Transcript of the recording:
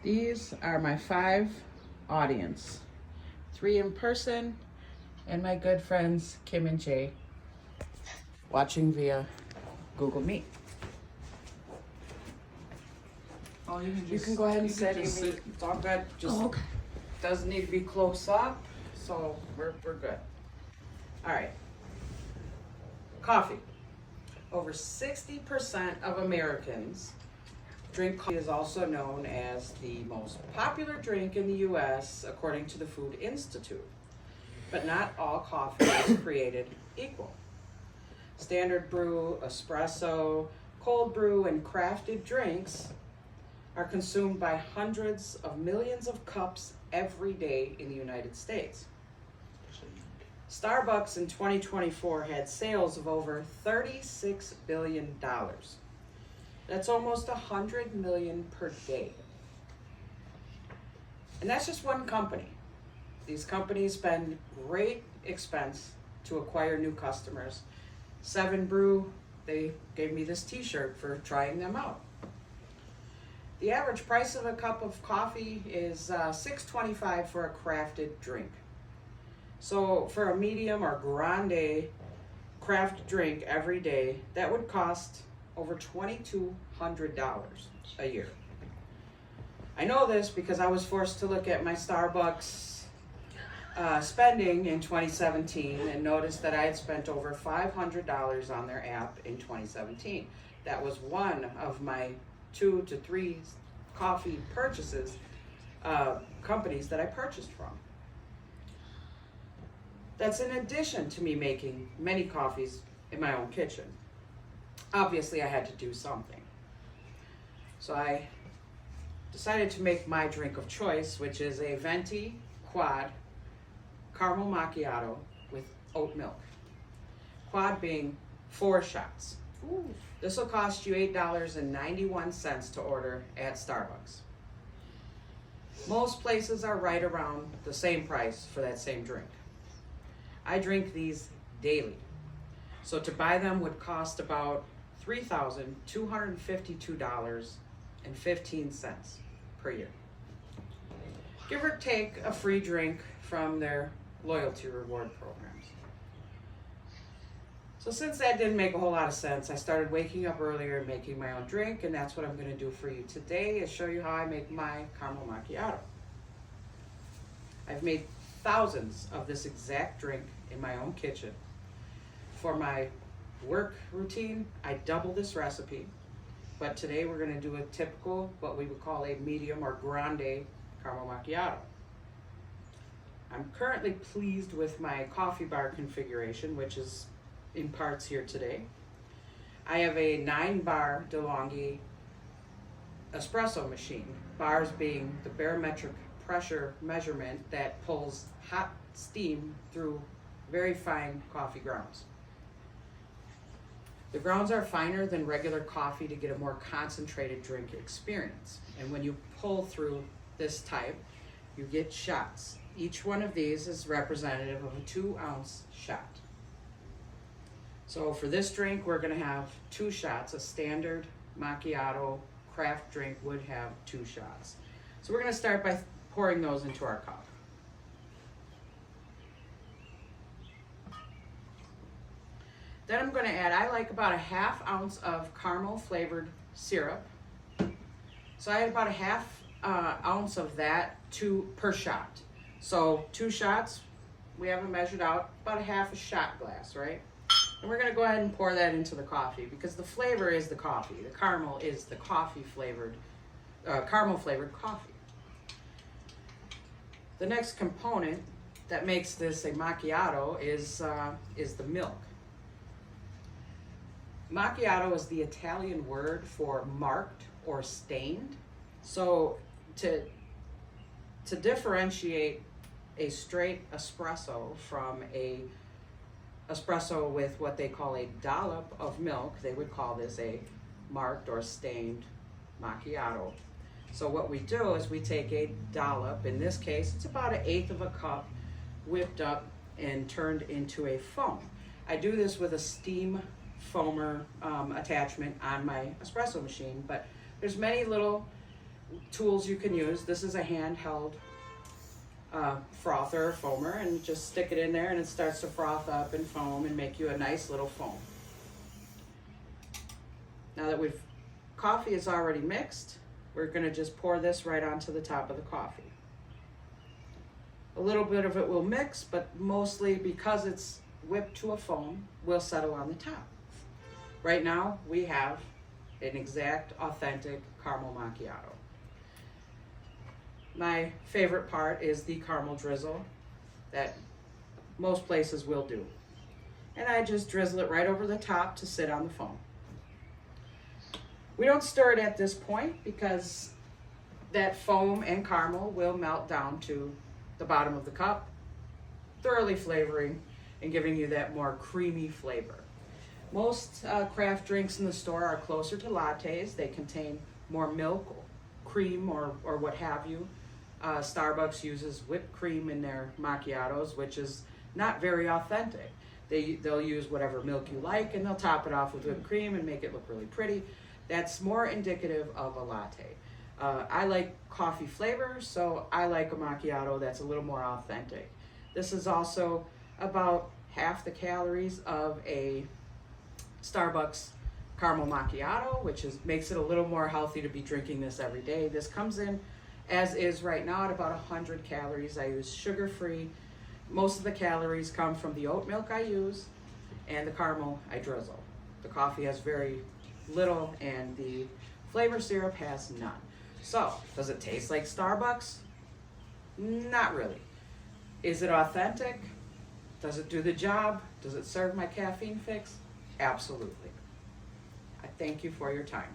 These are my 5 audience. 3 in person and my good friends Kim and Jay watching via Google Meet. Oh, You can go ahead and sit. Sit. It's all good. Just Okay. doesn't need to be close up, so we're good. All right. Coffee. Over 60% of Americans drink coffee. Is also known as the most popular drink in the U.S. according to the Food Institute. But not all coffee is created equal. Standard brew, espresso, cold brew, and crafted drinks are consumed by hundreds of millions of cups every day in the United States. Starbucks in 2024 had sales of over $36 billion. That's almost 100 million per day. And that's just one company. These companies spend great expense to acquire new customers. 7 Brew, they gave me this t-shirt for trying them out. The average price of a cup of coffee is $6.25 for a crafted drink. So for a medium or grande craft drink every day, that would cost over $2,200 a year. I know this because I was forced to look at my Starbucks spending in 2017 and noticed that I had spent over $500 on their app in 2017. That was one of my 2 to 3 coffee purchases, companies that I purchased from. That's in addition to me making many coffees in my own kitchen. Obviously, I had to do something. So I decided to make my drink of choice, which is a venti quad caramel macchiato with oat milk. Quad being 4 shots. Ooh. This will cost you $8.91 to order at Starbucks. Most places are right around the same price for that same drink. I drink these daily. So to buy them would cost about $3,252.15 per year. Give or take a free drink from their loyalty reward programs. So since that didn't make a whole lot of sense, I started waking up earlier and making my own drink, and that's what I'm going to do for you today, is show you how I make my caramel macchiato. I've made thousands of this exact drink in my own kitchen. For my work routine, I double this recipe, but today we're going to do a typical, what we would call a medium or grande caramel macchiato. I'm currently pleased with my coffee bar configuration, which is in parts here today. I have a 9-bar DeLonghi espresso machine, bars being the barometric pressure measurement that pulls hot steam through very fine coffee grounds. The grounds are finer than regular coffee to get a more concentrated drink experience. And when you pull through this type, you get shots. Each one of these is representative of a 2-ounce shot. So for this drink, we're going to have 2 shots. A standard macchiato craft drink would have 2 shots. So we're going to start by pouring those into our cup. Then I'm going to add, I like about a 1/2 ounce of caramel flavored syrup. So I add about a 1/2 ounce of that per shot. So 2 shots, we have it measured out, about a 1/2 shot glass, right? And we're going to go ahead and pour that into the coffee because the flavor is the coffee. The caramel is the coffee flavored, caramel flavored coffee. The next component that makes this a macchiato is the milk. Macchiato is the Italian word for marked or stained. So to differentiate a straight espresso from a espresso with what they call a dollop of milk, they would call this a marked or stained macchiato. So what we do is we take a dollop, in this case it's about 1/8 of a cup, whipped up and turned into a foam. I do this with a steam foamer attachment on my espresso machine, but there's many little tools you can use. This is a handheld frother or foamer, and you just stick it in there and it starts to froth up and foam and make you a nice little foam. Now that coffee is already mixed, we're going to just pour this right onto the top of the coffee. A little bit of it will mix, but mostly because it's whipped to a foam, will settle on the top. Right now, we have an exact, authentic caramel macchiato. My favorite part is the caramel drizzle that most places will do. And I just drizzle it right over the top to sit on the foam. We don't stir it at this point because that foam and caramel will melt down to the bottom of the cup, thoroughly flavoring and giving you that more creamy flavor. Most craft drinks in the store are closer to lattes. They contain more milk, cream, or what have you. Starbucks uses whipped cream in their macchiatos, which is not very authentic. They'll use whatever milk you like, and they'll top it off with whipped cream and make it look really pretty. That's more indicative of a latte. I like coffee flavor, so I like a macchiato that's a little more authentic. This is also about half the calories of a Starbucks caramel macchiato, which makes it a little more healthy to be drinking this every day. This comes in as is right now at about 100 calories. I use sugar-free. Most of the calories come from the oat milk I use and the caramel I drizzle. The coffee has very little and the flavor syrup has none. So, does it taste like Starbucks? Not really. Is it authentic? Does it do the job? Does it serve my caffeine fix? Absolutely. I thank you for your time.